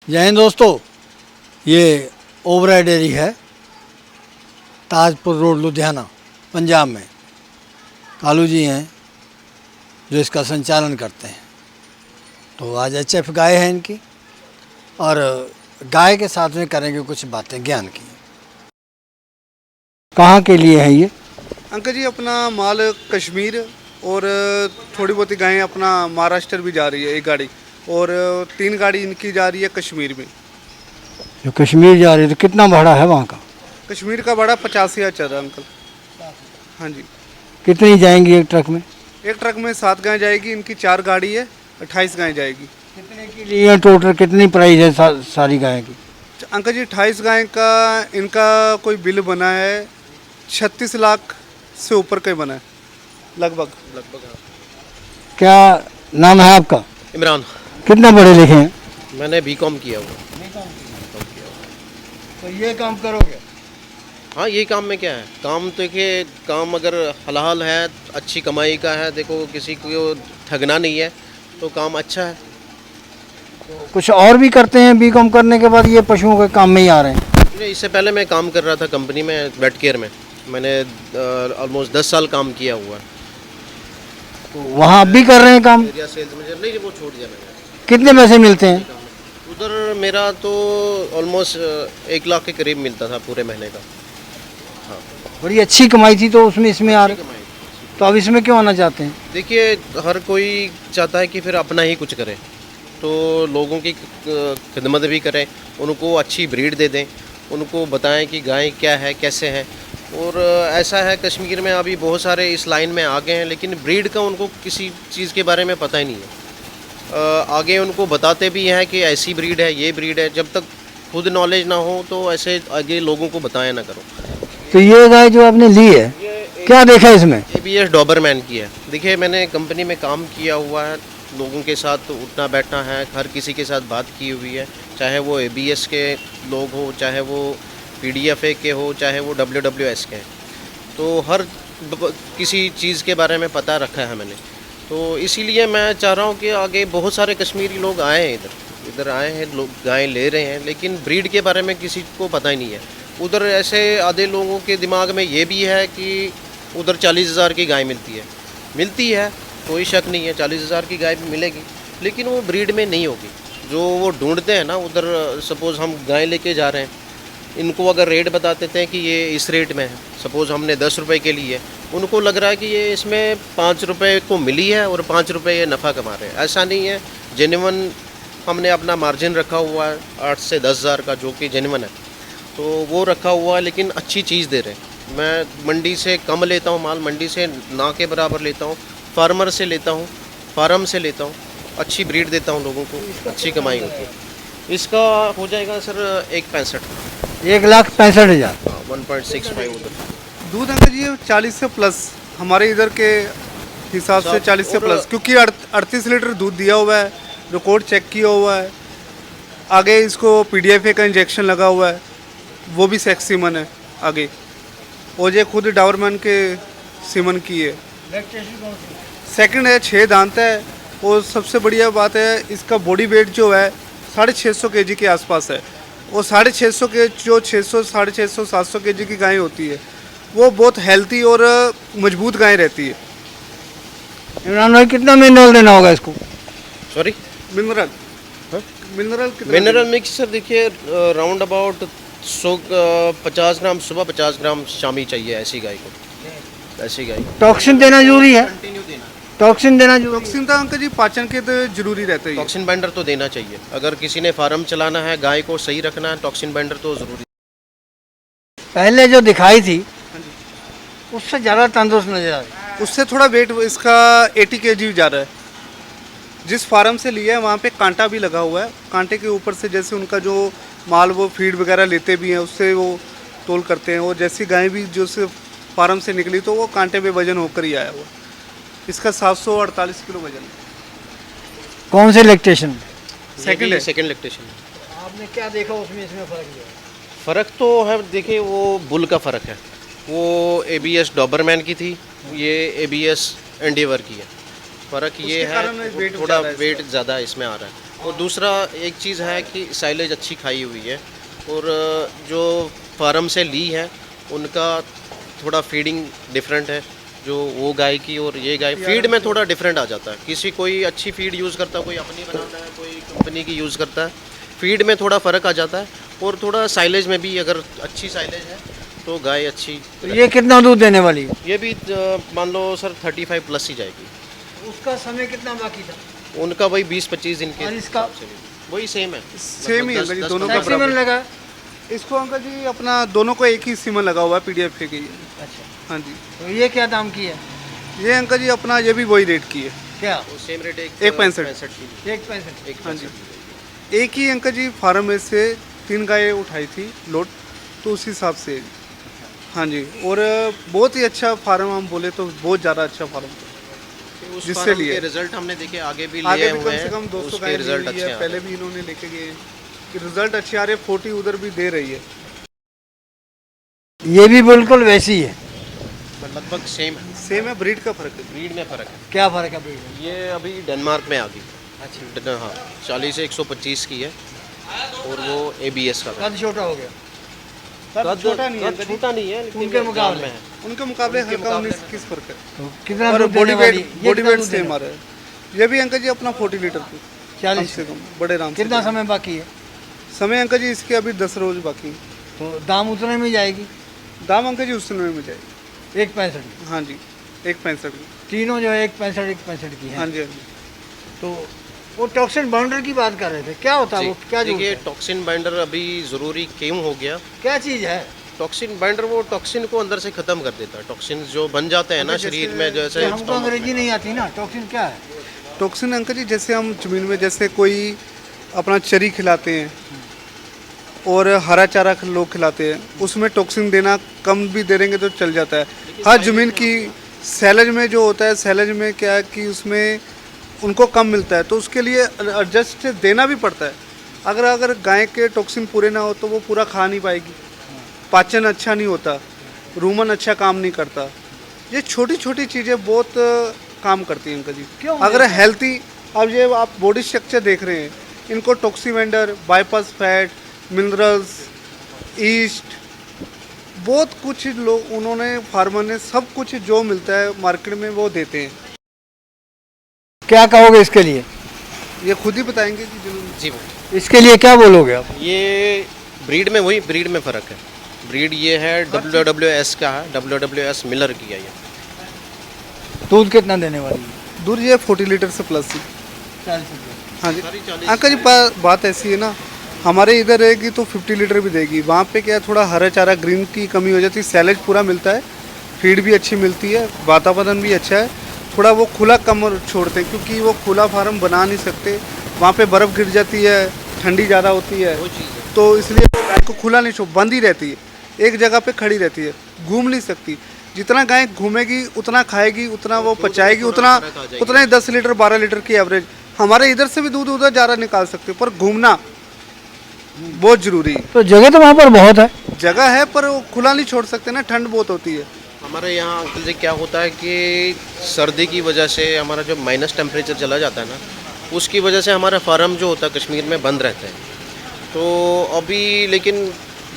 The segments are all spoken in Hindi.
जय हिंद दोस्तों, ये ओबराय डेयरी है, ताजपुर रोड, लुधियाना, पंजाब में। कालू जी हैं जो इसका संचालन करते हैं। तो आज एचएफ गाय है इनकी, और गाय के साथ में करेंगे कुछ बातें ज्ञान की। कहाँ के लिए है ये? अंकल जी अपना माल कश्मीर और थोड़ी बहुत गायें अपना महाराष्ट्र भी जा रही है एक गाड़ी, और 3 गाड़ी इनकी जा रही है कश्मीर में। जो कश्मीर जा रही है तो कितना भाड़ा है वहाँ का? कश्मीर का भाड़ा 50,000 चल रहा है अंकल। हाँ जी। कितनी जाएंगी एक ट्रक में? एक ट्रक में 7 गायें जाएगी, इनकी 4 गाड़ी है, 28 गायें जाएगी। कितने के लिए टोटल कितनी प्राइस है सारी गाय की? अंकल जी 28 गायें का इनका कोई बिल बना है 36 लाख से ऊपर का ही बना है लगभग। क्या नाम है आपका? इमरान। कितना पढ़े लिखे हैं? मैंने बीकॉम किया हुआ। तो ये काम करोगे? हाँ, ये काम में क्या है, काम तो देखिए, काम अगर हलाल है, अच्छी कमाई का है, देखो किसी को ठगना नहीं है, तो काम अच्छा है। कुछ और भी करते हैं बीकॉम करने के बाद, ये पशुओं के काम में ही आ रहे हैं? इससे पहले मैं काम कर रहा था कंपनी में, वेट केयर में। मैंने ऑलमोस्ट 10 साल काम किया हुआ है। तो वहाँ अब भी कर रहे हैं काम? एरिया सेल्स मैनेजर नहीं, वो छोड़ दिया मैंने। कितने पैसे मिलते हैं? उधर मेरा तो ऑलमोस्ट 1 लाख के करीब मिलता था पूरे महीने का। हाँ, बड़ी अच्छी कमाई थी, तो उसमें इसमें आ रहे, तो अब इसमें क्यों आना चाहते हैं? देखिए, हर कोई चाहता है कि फिर अपना ही कुछ करे, तो लोगों की खिदमत भी करें, उनको अच्छी ब्रीड दे दें, उनको बताएं कि गाय क्या है, कैसे है। और ऐसा है, कश्मीर में अभी बहुत सारे इस लाइन में आ गए हैं, लेकिन ब्रीड का उनको किसी चीज़ के बारे में पता ही नहीं है। आगे उनको बताते भी हैं कि ऐसी ब्रीड है, ये ब्रीड है। जब तक खुद नॉलेज ना हो तो ऐसे आगे लोगों को बताया ना करो। तो ये गाय जो आपने ली है, क्या देखा इसमें? ABS डॉबरमैन की है। देखिए, मैंने कंपनी में काम किया हुआ है, लोगों के साथ उठना बैठना है, हर किसी के साथ बात की हुई है, चाहे वो ABS के लोग हो, चाहे वो PDFA के हो, चाहे वो WWS के हैं। तो हर किसी चीज़ के बारे में पता रखा है मैंने। तो इसीलिए मैं चाह रहा हूँ कि आगे बहुत सारे कश्मीरी लोग आए हैं, इधर आए हैं, लोग गाय ले रहे हैं, लेकिन ब्रीड के बारे में किसी को पता ही नहीं है। उधर ऐसे आधे लोगों के दिमाग में ये भी है कि उधर 40,000 की गाय मिलती है, कोई शक नहीं है, 40,000 की गाय भी मिलेगी, लेकिन वो ब्रीड में नहीं होगी जो वो ढूंढते हैं ना उधर। सपोज़ हम गाय लेके जा रहे हैं, इनको अगर रेट बता देते हैं कि ये इस रेट में है, सपोज़ हमने 10 रुपये के लिए, उनको लग रहा है कि ये इसमें 5 रुपये को मिली है और 5 रुपये ये नफ़ा कमा रहे हैं। ऐसा नहीं है, जेन्युइन हमने अपना मार्जिन रखा हुआ है 8 से 10,000 का, जो कि जेन्युइन है, तो वो रखा हुआ है, लेकिन अच्छी चीज़ दे रहे हैं। मैं मंडी से कम लेता हूँ माल, मंडी से ना के बराबर लेता हूँ, फार्मर से लेता हूँ, फार्म से लेता हूँ, अच्छी ब्रीड देता हूँ लोगों को, अच्छी कमाई होती है। इसका हो जाएगा सर 1,65,000। 1,65,000। 1.65 उधर। दूध अंकल जी 40 से प्लस, हमारे इधर के हिसाब से 40 से प्लस, क्योंकि 38 लीटर दूध दिया हुआ है, रिकॉर्ड चेक किया हुआ है। आगे इसको PDFA का इंजेक्शन लगा हुआ है, वो भी सेक्स सीमन है आगे, और ये खुद डावरमैन के सीमन की है। सेकंड है, 6 दांत है, और सबसे बढ़िया बात है इसका बॉडी वेट जो है 650 kg के आसपास है। और 650 के जो 600, 650, 700 kg की गाय होती है, वो बहुत हेल्थी और मजबूत गाय रहती है। इमरान भाई, कितना मिनरल देना होगा इसको? सॉरी, मिनरल कितना? मिनरल मिक्सचर देखिए, राउंड अबाउट 50 ग्राम सुबह, 50 ग्राम शामी चाहिए ऐसी गाय को। ऐसी गाय को टॉक्सिन देना जरूरी है? कंटिन्यू देना। टॉक्सिन देना जरूरी? टॉक्सिन तो अंकल जी पाचन के तो जरूरी रहते हैं। टॉक्सिन बाइंडर तो देना चाहिए, अगर किसी ने फार्म चलाना है, गाय को सही रखना है, टॉक्सिन बाइंडर तो ज़रूरी। पहले जो दिखाई थी उससे ज़्यादा तंदुरुस्त नजर आ रही। उससे थोड़ा वेट इसका 80 kg जा रहा है। जिस फार्म से लिया है वहाँ पे कांटा भी लगा हुआ है, कांटे के ऊपर से जैसे उनका जो माल वो फीड वगैरह लेते भी हैं, उससे वो तोल करते हैं। और जैसी गाय भी जो से फार्म से निकली तो वो कांटे पे वजन होकर ही आया हुआ। इसका 748 किलो वजन है। कौन से लैक्टेशन? सेकंड है। Second lactation. आपने क्या देखा उसमें इसमें फ़र्क? फ़र्क तो है, देखिए वो बुल का फ़र्क है, वो ABS डॉबरमैन की थी, ये ABS एंडेवर की है। फ़र्क ये है, थोड़ा वेट ज़्यादा इसमें आ रहा है। और दूसरा एक चीज़ है कि साइलेज अच्छी खाई हुई है, और जो फार्म से ली है उनका थोड़ा फीडिंग डिफरेंट है, जो वो गाय की और ये गाय फीड में थोड़ा डिफरेंट आ जाता है। किसी कोई अच्छी फीड यूज़ करता है, कोई अपनी बनाता है, कोई कंपनी की यूज़ करता है, फीड में थोड़ा फ़र्क आ जाता है। और थोड़ा साइलेज में भी अगर अच्छी साइलेज है तो गाय अच्छी। तो ये कितना दूध देने वाली है? ये भी मान लो सर 35 प्लस ही जाएगी। उसका समय कितना बाकी था? उनका वही 20-25 दिन के और इसका? हिसाब से भी वही सेम है, सेम ही है लगभग अंकल जी, 10 दोनों का टैक्सी बराबर। में लगा? इसको अंकल जी अपना दोनों को एक ही सीमन लगा हुआ है, पीडीएफ की है। अच्छा, हाँ जी। तो ये क्या दाम की है? ये अंकल जी अपना ये भी वही रेट की है। क्या? वो सेम रेट एक 65। 65 की। 1.65। एक हाँ जी। 65 एक ही अंकल जी फार्म में से 3 गायें उठाई थी लोड, तो उस हिसाब से। हाँ जी। और बहुत ही अच्छा फार्म, हम बोले तो बहुत ज़्यादा अच्छा फार्म। उस जिससे फार्म लिए के रिजल्ट हमने देखे, आगे भी आगे लिए भी हुए कम से हैं, कम 200 उसके गायें रिजल्ट ली हुई अच्छे है, आ पहले भी इन्होंने लेके गए कि रिजल्ट अच्छे आ रहे, 40 उधर भी दे रही है। ये भी बिल्कुल वैसी है? पर लगभग सेम है, सेम है, ब्रीड का फर्क है। ब्रीड में फ़र्क है। क्या फ़र्क है breed में? ये अभी डेनमार्क में आ गई। अच्छा, हाँ, 40 से 125 की है, और वो ABS का था। कद छोटा हो गया? कद छोटा नहीं है कद अंकल जी। छोटा नहीं है, लेकिन उनके जान मुकाबले? में है। उनके मुकाबले उनके हल्का मुकाबले 19-21 फर्क है। तो कितना और दूध बॉडी देने वाली? वेट ये कितना दूध सेम देने आ रहा है। ये भी अंकल जी अपना 40 लीटर की, 40 कम से कम बड़े आराम से। कितना समय बाकी है? समय अंकल जी इसके अभी 10 रोज बाकी है। तो दाम उतने में जाएगी? दाम अंकल जी उस समय में जाएगी। 1.65। हाँ जी, 1.65 की। तीनों जो है 1.65 की हाँ है। जी, हाँ जी। तो वो टॉक्सिन बाउंडर की बात कर रहे थे, क्या होता है जी, वो? क्या देखिए जो टॉक्सिन बाइंडर अभी ज़रूरी क्यों हो गया? क्या चीज़ है? टॉक्सिन बाइंडर वो टॉक्सिन को अंदर से ख़त्म कर देता है। टॉक्सिन जो बन जाते हैं ना जैसे- शरीर में, जैसे हमको stomach में। अंग्रेजी नहीं आती ना, टॉक्सिन क्या है? टॉक्सिन अंकल जी जैसे हम जमीन में जैसे कोई अपना चरी खिलाते हैं और हरा चारा लोग खिलाते हैं, उसमें टॉक्सिन देना कम भी दे देंगे तो चल जाता है। हाँ, जमीन की सैलेज में जो होता है, सैलेज में क्या है कि उसमें उनको कम मिलता है, तो उसके लिए एडजस्ट देना भी पड़ता है। अगर गाय के टॉक्सिन पूरे ना हो तो वो पूरा खा नहीं पाएगी, पाचन अच्छा नहीं होता, रूमन अच्छा काम नहीं करता। ये छोटी छोटी चीज़ें बहुत काम करती हैं अंकल जी। क्यों? अगर हेल्थी, अब ये आप बॉडी स्ट्रक्चर देख रहे हैं, इनको टॉक्सीवेंडर, बाईपास फैट, मिनरल्स, ईस्ट, बहुत कुछ लोग उन्होंने फार्मर ने सब कुछ जो मिलता है मार्केट में वो देते हैं। क्या कहोगे इसके लिए? ये खुद ही बताएंगे कि जिन्होंने। जी, इसके लिए क्या बोलोगे आप? ये ब्रीड में वही ब्रीड में फ़र्क है। ब्रीड ये है WWS का है, WWS मिलर की है ये। दूध कितना देने वाली है? दूध ये 40 लीटर से प्लस ही। 40 लीटर। हाँ जी सारी 40 अंकल जी, बात ऐसी है ना, हमारे इधर रहेगी तो 50 लीटर भी देगी। वहाँ पे क्या थोड़ा हरा चारा ग्रीन की कमी हो जाती है, सैलेज पूरा मिलता है, फीड भी अच्छी मिलती है, वातावरण भी अच्छा है। थोड़ा वो खुला कम छोड़ते हैं क्योंकि वो खुला फार्म बना नहीं सकते, वहाँ पे बर्फ़ गिर जाती है, ठंडी ज़्यादा होती है, वो चीज़ है। तो इसलिए वो गाय को खुला नहीं छोड़, बंद ही रहती है, एक जगह पे खड़ी रहती है, घूम नहीं सकती। जितना गाय घूमेगी उतना खाएगी, उतना वो पचाएगी, उतना उतना ही 10 लीटर 12 लीटर की एवरेज। हमारे इधर से भी दूध उधर ज़्यादा निकाल सकते, पर घूमना बहुत ज़रूरी है। तो जगह तो वहाँ पर बहुत है। जगह है पर वो खुला नहीं छोड़ सकते ना, ठंड बहुत होती है। हमारे यहाँ अंकल जी क्या होता है कि सर्दी की वजह से हमारा जो माइनस टेम्परेचर चला जाता है ना, उसकी वजह से हमारा फार्म जो होता है कश्मीर में बंद रहता है। तो अभी लेकिन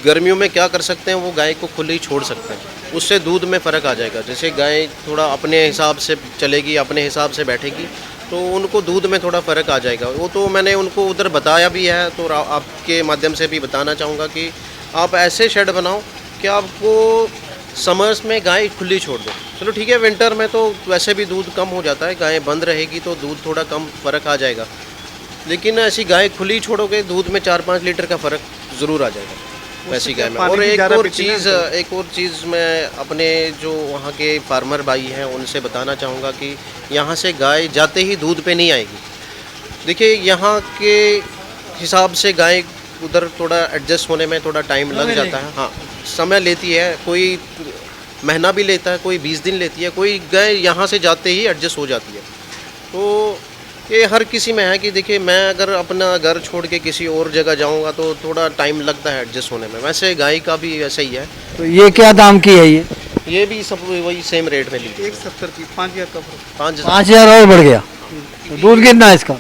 गर्मियों में क्या कर सकते हैं, वो गाय को खुले ही छोड़ सकते हैं, उससे दूध में फ़र्क आ जाएगा। जैसे गाय थोड़ा अपने हिसाब से चलेगी, अपने हिसाब से बैठेगी, तो उनको दूध में थोड़ा फ़र्क आ जाएगा। वो तो मैंने उनको उधर बताया भी है, तो आपके माध्यम से भी बताना चाहूँगा कि आप ऐसे शेड बनाओ कि आपको समर्स में गाय खुली छोड़ दो। चलो ठीक है, विंटर में तो वैसे भी दूध कम हो जाता है, गाय बंद रहेगी तो दूध थोड़ा कम फ़र्क आ जाएगा, लेकिन ऐसी गाय खुली छोड़ोगे दूध में 4-5 लीटर का फ़र्क ज़रूर आ जाएगा वैसी गाय में। पानी और भी एक ज़्यादा और पीती है चीज़ ना, एक और चीज़ मैं अपने जो वहाँ के फार्मर भाई हैं उनसे बताना चाहूँगा कि यहाँ से गाय जाते ही दूध पे नहीं आएगी। देखिए यहाँ के हिसाब से गाय उधर थोड़ा एडजस्ट होने में थोड़ा टाइम लग जाता है। हाँ, समय लेती है, कोई महीना भी लेता है, कोई 20 दिन लेती है, कोई गाय यहाँ से जाते ही एडजस्ट हो जाती है। तो ये हर किसी में है कि देखिए मैं अगर अपना घर छोड़ के किसी और जगह जाऊँगा तो थोड़ा टाइम लगता है एडजस्ट होने में, वैसे गाय का भी वैसे ही है। तो ये क्या दाम की है ये? ये भी सब वही सेम रेट में ली, 170 की 5000 का फर्क। 5,000। 5000 और बढ़ गया। तो दूध कितना है इसका?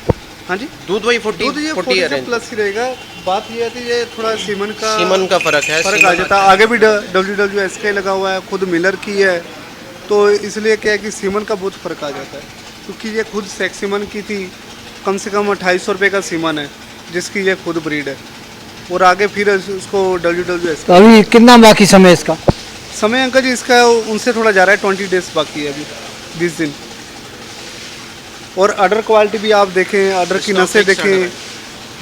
हाँ जी, दूध वही 40 दूध ये 40 40 प्लस ही रहेगा। बात ये है ये थोड़ा सीमन का फर्क है। फर्क आ जाता है। आगे भी WWS का लगा हुआ है, खुद मिलर की है, तो इसलिए क्या है कि सीमन का बहुत फ़र्क आ जाता है। क्योंकि ये खुद सेक्सीमन की थी, कम से कम 2800 रुपये का सीमन है जिसकी ये खुद ब्रीड है, और आगे फिर उसको WWS तो अभी कितना बाकी समय इसका? समय अंकल जी इसका उनसे थोड़ा जा रहा है, 20 डेज बाकी है अभी, 20 दिन। और अडर क्वालिटी भी आप देखें, अडर की Stock नसें fix udder देखें, है।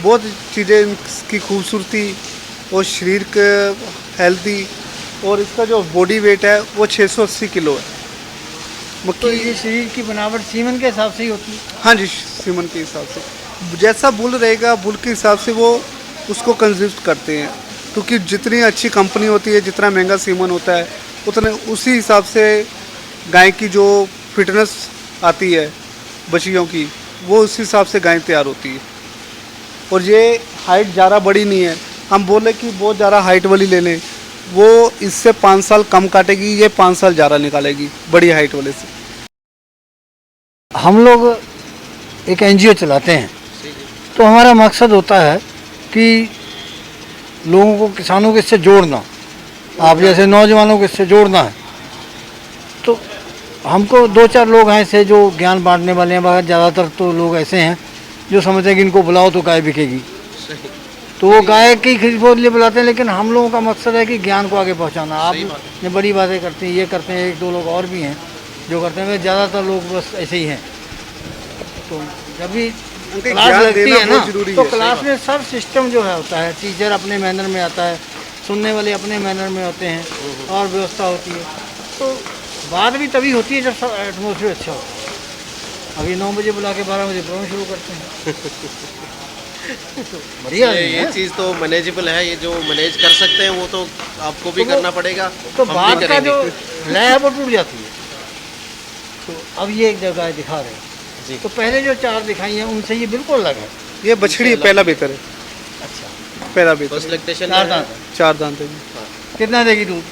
बहुत चीज़ें इसकी खूबसूरती और शरीर के हेल्दी, और इसका जो बॉडी वेट है वो 680 किलो है। तो मक्की ये शरीर की बनावट सीमन के हिसाब से ही होती है? हाँ जी, सीमन के हिसाब से जैसा बुल रहेगा, बुल के हिसाब से वो उसको कंज्यूम करते हैं। क्योंकि जितनी अच्छी कंपनी होती है, जितना महंगा सीमन होता है, उतने उसी हिसाब से गाय की जो फिटनेस आती है बछियों की, वो उस हिसाब से गाय तैयार होती है। और ये हाइट ज़्यादा बड़ी नहीं है, हम बोले कि बहुत ज़्यादा हाइट वाली ले लें, वो इससे 5 साल कम काटेगी, ये 5 साल ज़्यादा निकालेगी बड़ी हाइट वाले से। हम लोग एक NGO चलाते हैं, तो हमारा मकसद होता है कि लोगों को, किसानों को इससे जोड़ना, आप जैसे नौजवानों को इससे जोड़ना है। तो हमको 2-4 लोग हैं ऐसे जो ज्ञान बांटने वाले हैं, मगर ज़्यादातर तो लोग ऐसे हैं जो समझते हैं कि इनको बुलाओ तो गाय बिकेगी, तो वो गाय की खरीद लिए बुलाते हैं। लेकिन हम लोगों का मकसद है कि ज्ञान को आगे पहुंचाना। आप ये बड़ी बातें करते हैं, ये करते हैं, 1-2 लोग और भी हैं जो करते हैं, ज़्यादातर लोग बस ऐसे ही हैं। तो जब भी उनके क्लास ज्ञान लगती देना है ना, बहुत जरूरी तो है। क्लास में सब सिस्टम जो है होता है, टीचर अपने मैनर में आता है, सुनने वाले अपने मैनर में होते हैं, और व्यवस्था होती है। तो बात भी तभी होती है जब सब एटमोसफियर अच्छा होता है। अभी 9 बजे बुला के 12 बजे प्रोग्राम शुरू करते हैं। तो बढ़िया है ये चीज़ तो मैनेजेबल है, ये जो मैनेज कर सकते हैं वो तो आपको भी तो वो- करना पड़ेगा। तो हम भी बात का करेंगे। जो लय है वो टूट जाती है। तो अब ये एक जगह दिखा रहे हैं, जी। तो पहले जो 4 दिखाई हैं उनसे ये बिल्कुल अलग है। ये बछड़ी पहला बेहतर है, अच्छा, पहला बेहतर फर्स्ट लैक्टेशन 4 दांत है। 4 दांत है जी। कितना देगी दूध?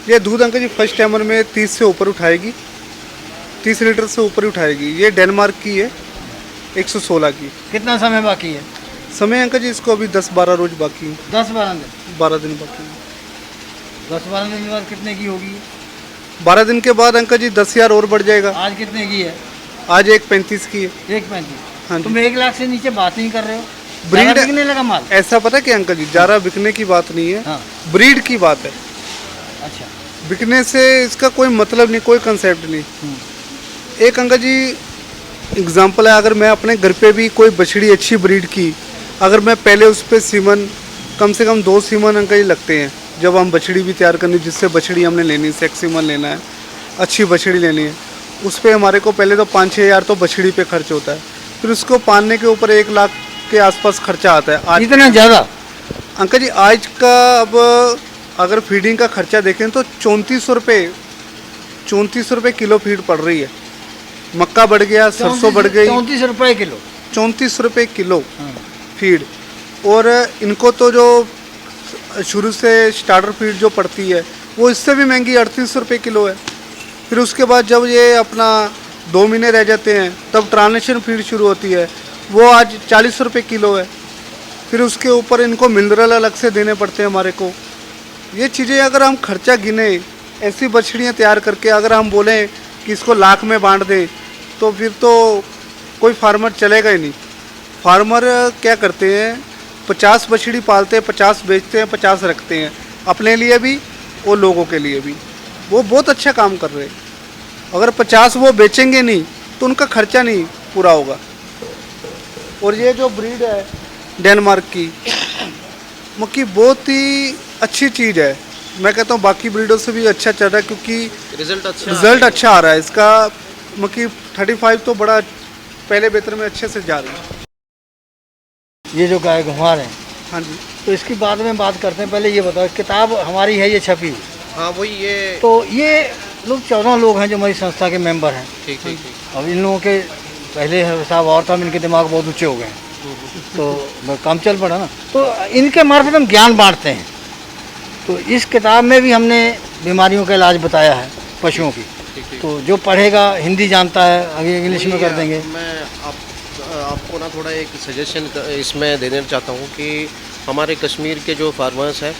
ये दूध अंकल जी फर्स्ट टाइमर में 30 से ऊपर उठाएगी, 30 लीटर से ऊपर ही उठाएगी। ये डेनमार्क की है, 116 की। कितना समय बाकी है? समय अंकल जी इसको अभी 10-12 रोज बाकी है, 10-12 दिन। 12 दिन बाकी है। 10-12 दिन के बाद कितने की होगी? 12 दिन के बाद अंकल जी 10,000 और बढ़ जाएगा। आज कितने की है? आज 1.35 की है। 1.35। हाँ जी। तुम 1 लाख से नीचे बात नहीं कर रहे हो, ब्रीड ज़्यादा बिकने लगा माल। ऐसा पता क्या अंकल जी, ज़्यादा बिकने की बात नहीं है, हाँ, ब्रीड की बात है। अच्छा। बिकने से इसका कोई मतलब नहीं, कोई कंसेप्ट नहीं। एक अंकल जी एग्जांपल है, अगर मैं अपने घर पे भी कोई बछड़ी अच्छी ब्रीड की, अगर मैं पहले उस पर सीमन, कम से कम 2 सीमन अंकल जी लगते हैं जब हम बछड़ी भी तैयार करनी, जिससे बछड़ी हमने लेनी, सेक्स सीमन लेना है, अच्छी बछड़ी लेनी है, उस पर हमारे को पहले तो 5-6 हज़ार तो बछड़ी पे खर्च होता है। फिर उसको पालने के ऊपर 1 लाख के आसपास खर्चा आता है। आज इतना ज़्यादा? अंकल जी आज का, अब अगर फीडिंग का खर्चा देखें तो 3400 रुपये किलो फीड पड़ रही है। मक्का बढ़ गया, सरसों बढ़ गई, 34 रुपये किलो। 34 रुपये किलो हाँ। फीड। और इनको तो जो शुरू से स्टार्टर फीड जो पड़ती है वो इससे भी महंगी 38 रुपये किलो है। फिर उसके बाद जब ये अपना 2 महीने रह जाते हैं तब ट्रांसलेशन फीड शुरू होती है, वो आज 40 रुपये किलो है। फिर उसके ऊपर इनको मिनरल अलग से देने पड़ते हैं हमारे को। ये चीज़ें अगर हम खर्चा गिने, ऐसी बछड़ियाँ तैयार करके अगर हम बोलें कि इसको लाख में बांट दें, तो फिर तो कोई फार्मर चलेगा ही नहीं। फार्मर क्या करते हैं, 50 बछड़ी पालते हैं, 50 बेचते हैं, 50 रखते हैं, अपने लिए भी और लोगों के लिए भी। वो बहुत अच्छा काम कर रहे हैं। अगर 50 वो बेचेंगे नहीं तो उनका खर्चा नहीं पूरा होगा। और ये जो ब्रीड है डेनमार्क की, मक्की बहुत ही अच्छी चीज़ है। मैं कहता हूँ बाकी ब्रीडों से भी अच्छा चल रहा है, क्योंकि रिजल्ट अच्छा आ रहा है इसका। मक्की 35 तो बड़ा पहले बेहतर में अच्छे से जा रही है। ये जो गाय घुमा रहे हैं, हाँ जी। तो इसकी बाद में बात करते हैं। पहले ये बताओ, किताब हमारी है ये छपी हुई, हाँ वही ये। तो ये लोग 14 लोग हैं जो हमारी संस्था के मेंबर हैं। ठीक ठीक ठीक। अब इन लोगों के पहले हिसाब और था, इनके दिमाग बहुत ऊंचे हो गए हैं, तो काम चल पड़ा ना। तो इनके मार्फत हम ज्ञान बांटते हैं। तो इस किताब में भी हमने बीमारियों का इलाज बताया है पशुओं की। तो जो पढ़ेगा, हिंदी जानता है, आगे इंग्लिश में कर देंगे। मैं आपको ना थोड़ा एक सजेशन इसमें देना चाहता हूँ कि हमारे कश्मीर के जो फार्मर्स हैं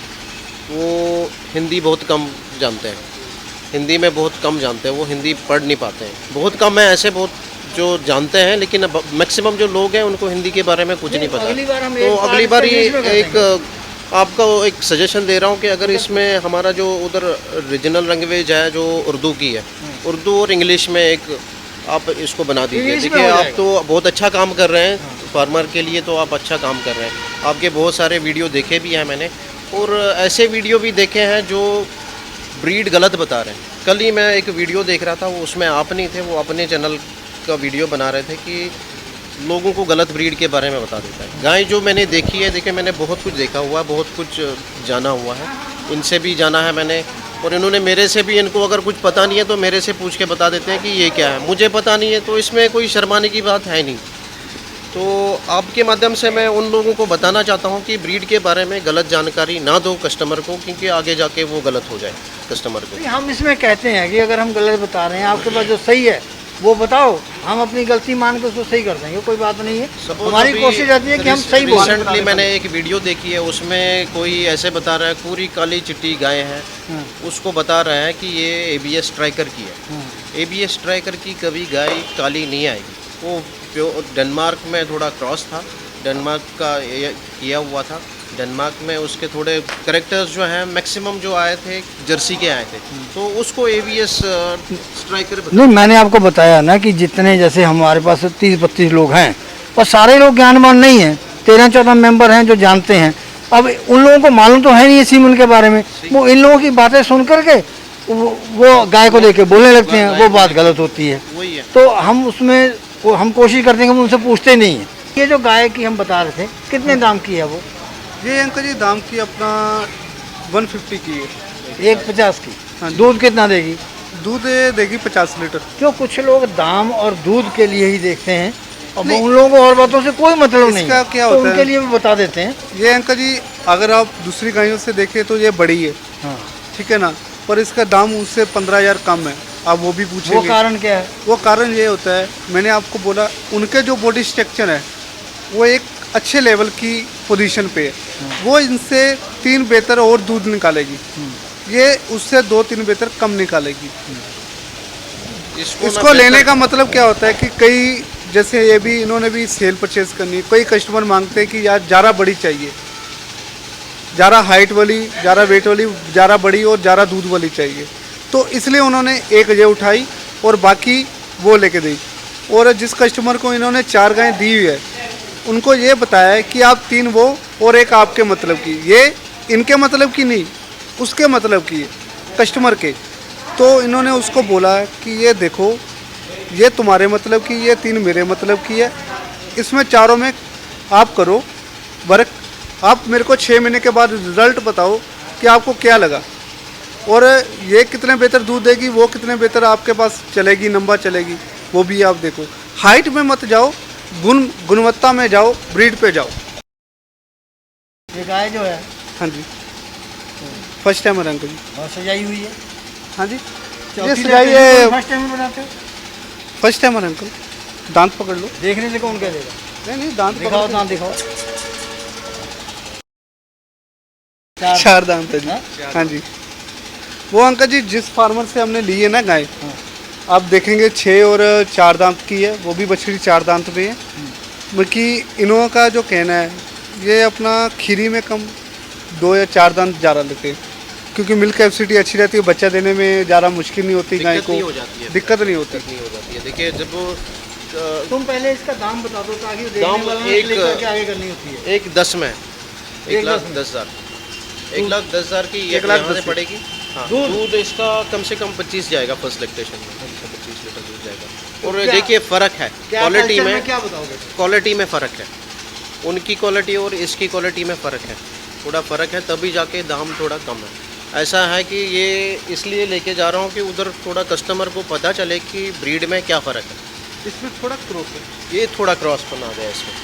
वो हिंदी बहुत कम जानते हैं, हिंदी में बहुत कम जानते हैं, वो हिंदी पढ़ नहीं पाते हैं। बहुत कम है ऐसे, बहुत जो जानते हैं, लेकिन अब मैक्सिमम जो लोग हैं उनको हिंदी के बारे में कुछ नहीं पता। तो अगली बार ये एक आपका एक सजेशन दे रहा हूँ कि अगर इसमें हमारा जो उधर रीजनल लैंग्वेज है जो उर्दू की है, उर्दू और इंग्लिश में एक आप इसको बना दीजिए। देखिए आप तो बहुत अच्छा काम कर रहे हैं फार्मर के लिए, तो आप अच्छा काम कर रहे हैं। आपके बहुत सारे वीडियो देखे भी हैं मैंने, और ऐसे वीडियो भी देखे हैं जो ब्रीड गलत बता रहे हैं। कल ही मैं एक वीडियो देख रहा था, वो उसमें आप नहीं थे, वो अपने चैनल का वीडियो बना रहे थे कि लोगों को गलत ब्रीड के बारे में बता देता है। गाय जो मैंने देखी है, देखिए मैंने बहुत कुछ देखा हुआ है, बहुत कुछ जाना हुआ है, इनसे भी जाना है मैंने, और इन्होंने मेरे से भी, इनको अगर कुछ पता नहीं है तो मेरे से पूछ के बता देते हैं कि ये क्या है। मुझे पता नहीं है तो इसमें कोई शर्माने की बात है नहीं। तो आपके माध्यम से मैं उन लोगों को बताना चाहता हूँ कि ब्रीड के बारे में गलत जानकारी ना दो कस्टमर को, क्योंकि आगे जाके वो गलत हो जाए कस्टमर को। हम इसमें कहते हैं कि अगर हम गलत बता रहे हैं, आपके पास जो सही है वो बताओ, हम अपनी गलती मान के उसको सही कर देंगे, कोई बात नहीं है। हमारी कोशिश रहती है कि हम सही बोलें। रिसेंटली मैंने एक वीडियो देखी है, उसमें कोई ऐसे बता रहा है पूरी काली चिट्टी गाय है, उसको बता रहा है कि ये एबीएस ट्राइकर की है। एबीएस ट्राइकर की कभी गाय काली नहीं आएगी। वो डेनमार्क में थोड़ा क्रॉस था, डेनमार्क का किया हुआ था। डेनमार्क में उसके थोड़े करेक्टर्स जो हैं मैक्सिमम जो आए थे जर्सी के आए थे, तो उसको एबीएस स्ट्राइकर नहीं, मैंने आपको बताया ना कि जितने जैसे हमारे पास 30-32 लोग हैं, और सारे लोग ज्ञानवान नहीं हैं, 13-14 मेंबर हैं जो जानते हैं। अब उन लोगों को मालूम तो है नहीं सीमन के बारे में, वो इन लोगों की बातें सुन करके वो गाय को लेके बोलने लगते हैं, वो बात गलत होती है। वही है। तो हम उसमें हम कोशिश करते हैं कि हम उनसे पूछते नहीं हैं। ये जो गाय की हम बता रहे थे, कितने दाम की है वो? ये अंकल जी दाम की अपना 150 की है। 150 की। हाँ जी। दूध कितना देगी? दूध देगी 50 लीटर। क्यों कुछ लोग दाम और दूध के लिए ही देखते हैं, और नहीं। उन लोगों को और बातों से कोई मतलब नहीं इसका है, क्या तो होता उनके है? लिए भी बता देते हैं। ये अंकल जी अगर आप दूसरी गायों से देखें तो ये बड़ी है, हाँ। ठीक है ना, पर इसका दाम उससे 15,000 कम है। आप वो भी वो पूछेंगे। कारण क्या है? वो कारण ये होता है, मैंने आपको बोला, उनके जो बॉडी स्ट्रक्चर है वो एक अच्छे लेवल की पोजीशन पे है। वो इनसे 3 बेहतर और दूध निकालेगी, ये उससे 2-3 बेहतर कम निकालेगी। इसको लेने का मतलब क्या होता है कि कई जैसे ये भी इन्होंने भी सेल परचेज करनी है, कई कस्टमर मांगते हैं कि यार ज़्यादा बड़ी चाहिए, ज़्यादा हाइट वाली, ज़्यादा वेट वाली, ज़्यादा बड़ी और ज़्यादा दूध वाली चाहिए। तो इसलिए उन्होंने एक ये उठाई और बाकी वो लेके दी। और जिस कस्टमर को इन्होंने 4 गायें दी हुई है, उनको ये बताया है कि आप 3 वो और एक आपके मतलब की, ये इनके मतलब की नहीं, उसके मतलब की है, कस्टमर के। तो इन्होंने उसको बोला कि ये देखो, ये तुम्हारे मतलब की, ये 3 मेरे मतलब की है, इसमें चारों में आप करो वर्क, आप मेरे को 6 महीने के बाद रिजल्ट बताओ कि आपको क्या लगा, और ये कितने बेहतर दूध देगी, वो कितने बेहतर आपके पास चलेगी, लंबा चलेगी, वो भी आप देखो। हाइट में मत जाओ, गुणवत्ता में जाओ, ब्रीड पे जाओ। ये गाय जो है, हाँ जी, फर्स्ट टाइम अंकल जी। बहुत सजाई हुई है। हाँ जी, ये चौथी सजाई लड़की है, को फर्स्ट टाइम बनाते हो? First time uncle. दांत पकड़ लो। देखने से कौन कह देगा? नहीं दांत दिखाओ, पकड़ लो। दांत दिखाओ। 4 दांत है जी। हाँ जी, वो अंकल जी जिस फार्मर से हमने ली है ना गाय, आप देखेंगे 6 और 4 दांत की है, वो भी बछड़ी 4 दांत में है। बल्कि इनों का जो कहना है, ये अपना खीरी में कम 2 या 4 दांत ज़्यादा लेते हैं, क्योंकि मिल्क कैपेसिटी अच्छी रहती है, बच्चा देने में ज़्यादा मुश्किल नहीं होती गाय को, दिक्कत नहीं होती। देखिए जब वो तुम पहले इसका दाम बता दो ताकि वो दाम देखने वालों ने एक- क्लिक करके आगे करनी होती है। 1,10 में, 1,10 1,10,000, 1,10,000 की ये 1,10,000 यहाँ से पड़ेगी। हाँ, दूध इसका कम से कम 25 जाएगा फर्स्ट लैक्टेशन में, 25 लीटर दूध जाएगा। और क्या- देखिए फ़र्क है क्या क्वालिटी कल्चर में, क्या बताओगे? क्वालिटी में फ़र्क है, उनकी क्वालिटी और इसकी क्वालिटी में फ़र्क है, थोड़ा फ़र्क है, तभी जाके दाम थोड़ा कम है। ऐसा है कि ये इसलिए लेके जा रहा हूँ कि उधर थोड़ा कस्टमर को पता चले कि ब्रीड में क्या फ़र्क है। इसमें थोड़ा क्रॉस है, ये थोड़ा क्रॉस बना गया इसमें।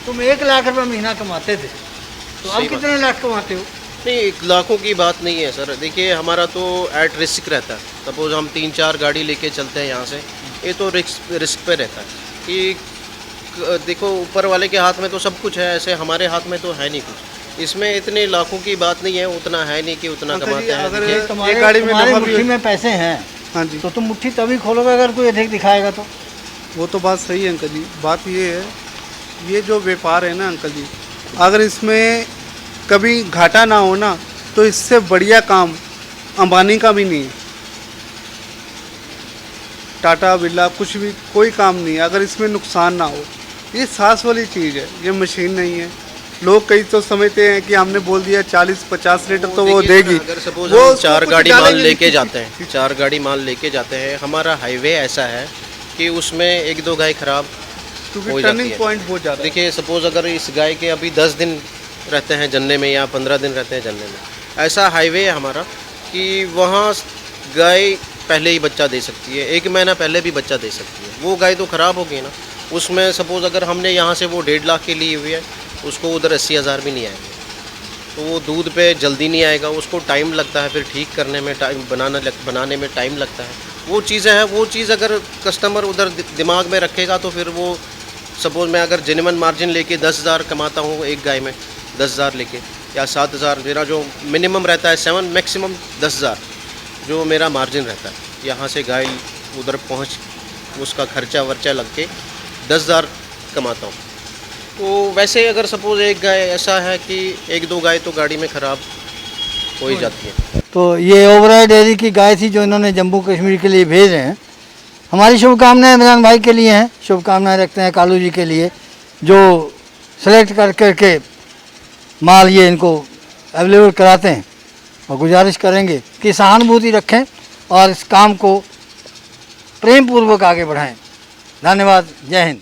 तुम 1 लाख रुपए महीना कमाते थे, तो अब सही बात। कितने लाख कमाते हो? नहीं, 1 लाखों की बात नहीं है सर। देखिए हमारा तो एट रिस्क रहता है। सपोज हम 3-4 गाड़ी लेके चलते हैं यहाँ से, ये तो रिस्क पे रहता है। कि देखो ऊपर वाले के हाथ में तो सब कुछ है, ऐसे हमारे हाथ में तो है नहीं कुछ। इसमें इतने लाखों की बात नहीं है, उतना है नहीं कि उतना अंकल जी, कमाते हैं। अगर देखिए, एक गाड़ी में तुम्हारी नफा भी मुट्ठी में पैसे हैं हाँ जी, तो तुम मुट्ठी तभी खोलोगे अगर कोई अधिक दिखाएगा तो। वो तो बात सही है अंकल जी। बात ये है, ये जो व्यापार है ना अंकल जी, अगर इसमें कभी घाटा ना हो ना, तो इससे बढ़िया काम अंबानी का भी नहीं है, टाटा बिरला कुछ भी कोई काम नहीं है अगर इसमें नुकसान ना हो। ये सांस वाली चीज़ है, ये मशीन नहीं है। लोग कई तो समझते हैं कि हमने बोल दिया 40-50 लीटर तो वो देखिए देगी। ना, अगर सपोज वो हम उसको 4 कुछ गाड़ी माल डालेंगे लेके नहीं। जाते हैं, 4 गाड़ी माल लेके जाते हैं, हमारा हाईवे ऐसा है कि उसमें 1-2 गाय खराब क्योंकि हो जाती टर्निंग है। पॉइंट बहुत ज़्यादा है। देखिए सपोज अगर इस गाय के अभी 10 दिन रहते हैं जन्ने में या 15 दिन रहते हैं जन्ने में, ऐसा हाईवे है हमारा कि वहाँ गाय पहले ही बच्चा दे सकती है, 1 महीना पहले भी बच्चा दे सकती है। वो गाय तो ख़राब हो गई ना, उसमें सपोज़ अगर हमने यहाँ से वो 1.5 लाख की ली हुई है, उसको उधर 80,000 भी नहीं आएंगे, तो वो दूध पे जल्दी नहीं आएगा, उसको टाइम लगता है, फिर ठीक करने में टाइम, बनाने में टाइम लगता है। वो चीज़ें हैं, वो चीज़ अगर कस्टमर उधर दिमाग में रखेगा तो फिर वो सपोज़ मैं अगर जेन्युइन मार्जिन लेके 10,000 कमाता हूँ एक गाय में, 10,000 लेके या 7,000, मेरा जो मिनिमम रहता है 7, मैक्सिमम 10,000 जो मेरा मार्जिन रहता है, यहाँ से गाय उधर पहुँच उसका खर्चा वर्चा लग के 10,000 कमाता हूँ। तो वैसे अगर सपोज़ एक गाय ऐसा है कि 1-2 गाय तो गाड़ी में ख़राब हो ही जाती है। तो ये ओबराय डेयरी की गाय थी जो इन्होंने जम्मू कश्मीर के लिए भेज रहे हैं। हमारी शुभकामनाएं इमरान भाई के लिए हैं, शुभकामनाएं रखते हैं कालू जी के लिए जो सेलेक्ट कर करके माल ये इनको अवेलेबल कराते हैं, और गुजारिश करेंगे कि सहानुभूति रखें और इस काम को प्रेम पूर्वक आगे बढ़ाएं। धन्यवाद, जय हिंद।